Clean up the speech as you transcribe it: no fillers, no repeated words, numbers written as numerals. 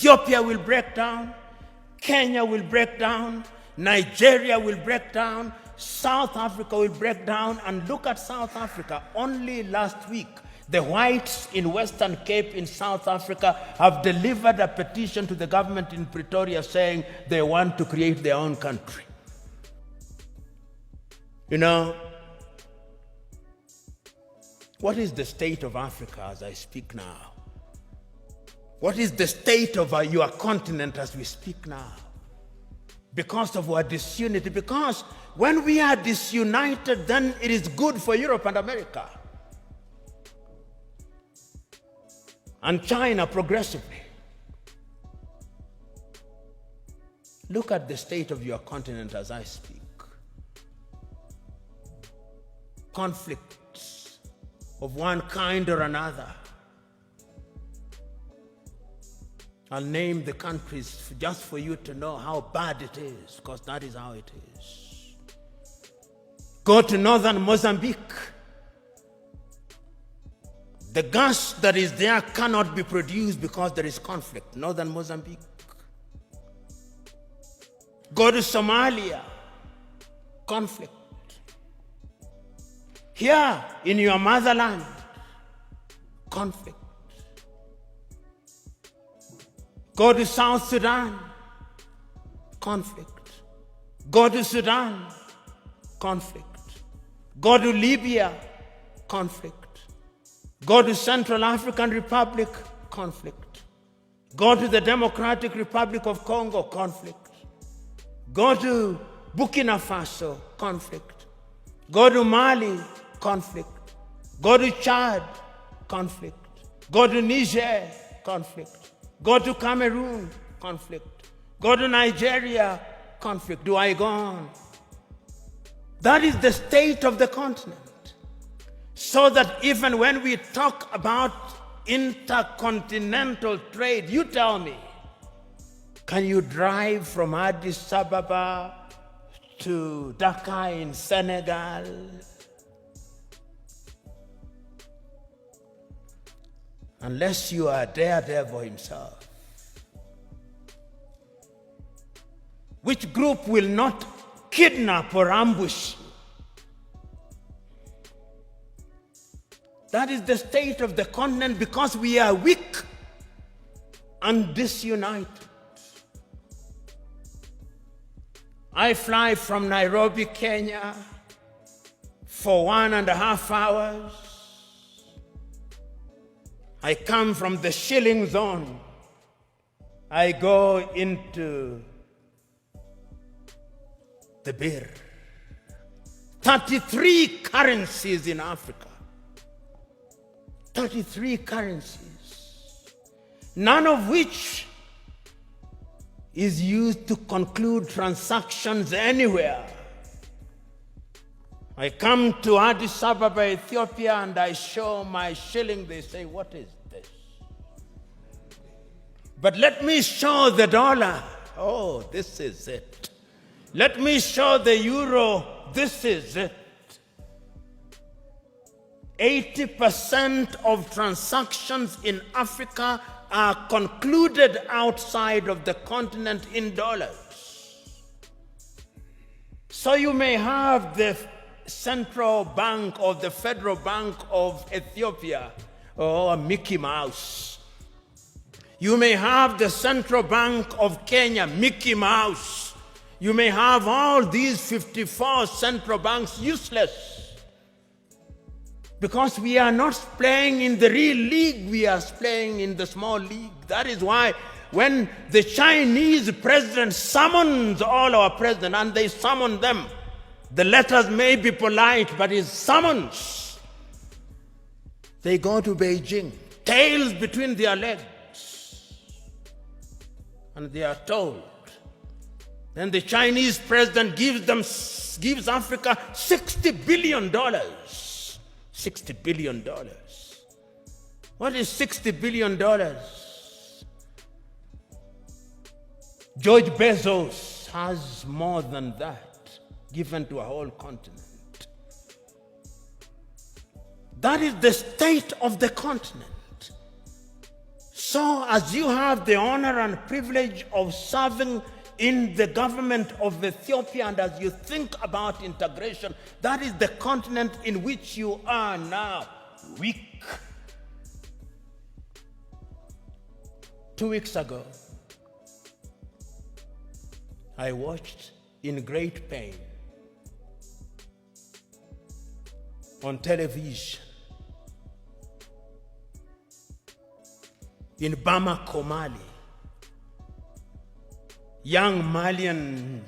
Ethiopia will break down, Kenya will break down, Nigeria will break down, South Africa will break down. And look at South Africa. Only last week, the whites in Western Cape in South Africa have delivered a petition to the government in Pretoria saying they want to create their own country. You know, what is the state of Africa as I speak now? What is the state of your continent as we speak now? Because of our disunity. Because when we are disunited, then it is good for Europe and America. And China progressively. Look at the state of your continent as I speak. Conflicts of one kind or another. I'll name the countries just for you to know how bad it is, because that is how it is. Go to northern Mozambique. The gas that is there cannot be produced because there is conflict. Northern Mozambique. Go to Somalia. Conflict. Here in your motherland. Conflict. Go to South Sudan. Conflict. Go to Sudan. Conflict. Go to Libya. Conflict. Go to Central African Republic, conflict. Go to the Democratic Republic of Congo, conflict. Go to Burkina Faso, conflict. Go to Mali, conflict. Go to Chad, conflict. Go to Niger, conflict. Go to Cameroon, conflict. Go to Nigeria, conflict. Do I go on? That is the state of the continent. So that even when we talk about intercontinental trade, you tell me, can you drive from Addis Ababa to Dakar in Senegal? Unless you are Daredevil himself. Which group will not kidnap or ambush you? That is the state of the continent because we are weak and disunited. I fly from Nairobi, Kenya for 1.5 hours. I come from the shilling zone. I go into the birr. 33 currencies in Africa. 33 currencies, none of which is used to conclude transactions anywhere. I come to Addis Ababa, Ethiopia, and I show my shilling. They say, what is this? But let me show the dollar. Oh, this is it. Let me show the euro. This is it. 80% of transactions in Africa are concluded outside of the continent in dollars. So you may have the Central Bank or the Federal Bank of Ethiopia, or Mickey Mouse. You may have the Central Bank of Kenya, Mickey Mouse. You may have all these 54 central banks useless. Because we are not playing in the real league, we are playing in the small league. That is why when the Chinese president summons all our presidents, and they summon them, the letters may be polite, but it's summons. They go to Beijing, tails between their legs, and they are told. Then the Chinese president gives Africa $60 billion. $60 billion. What is $60 billion? George Bezos has more than that given to a whole continent. That is the state of the continent. So as you have the honor and privilege of serving in the government of Ethiopia, and as you think about integration, that is the continent in which you are now weak. 2 weeks ago, I watched in great pain on television in Bamako, Mali, young Malian